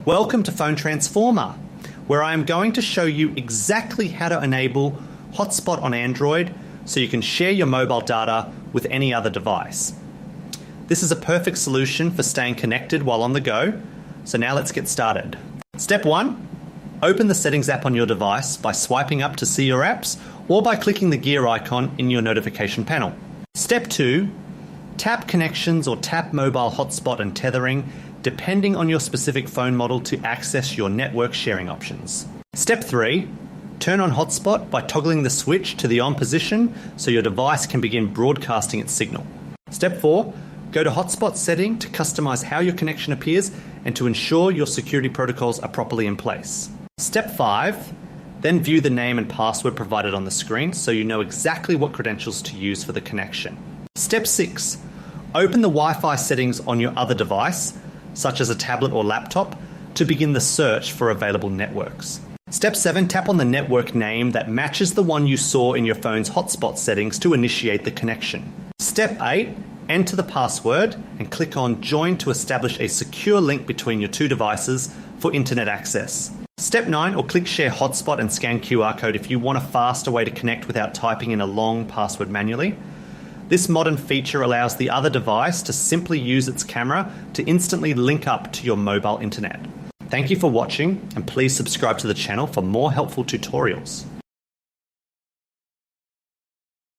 Welcome to Phone Transformer, where I am going to show you exactly how to enable Hotspot on Android so you can share your mobile data with any other device. This is a perfect solution for staying connected while on the go, so now let's get started. Step 1. Open the Settings app on your device by swiping up to see your apps or by clicking the gear icon in your notification panel. Step 2. Tap Connections or tap Mobile Hotspot and Tethering depending on your specific phone model to access your network sharing options. Step 3. Turn on Hotspot by toggling the switch to the on position so your device can begin broadcasting its signal. Step 4. Go to Hotspot setting to customize how your connection appears and to ensure your security protocols are properly in place. Step 5. Then view the name and password provided on the screen so you know exactly what credentials to use for the connection. Step 6. Open the Wi-Fi settings on your other device, such as a tablet or laptop, to begin the search for available networks. Step 7. Tap on the network name that matches the one you saw in your phone's hotspot settings to initiate the connection. Step 8. Enter the password and click on Join to establish a secure link between your two devices for internet access. Step 9. Or click Share Hotspot and scan QR code if you want a faster way to connect without typing in a long password manually. This modern feature allows the other device to simply use its camera to instantly link up to your mobile internet. Thank you for watching, and please subscribe to the channel for more helpful tutorials.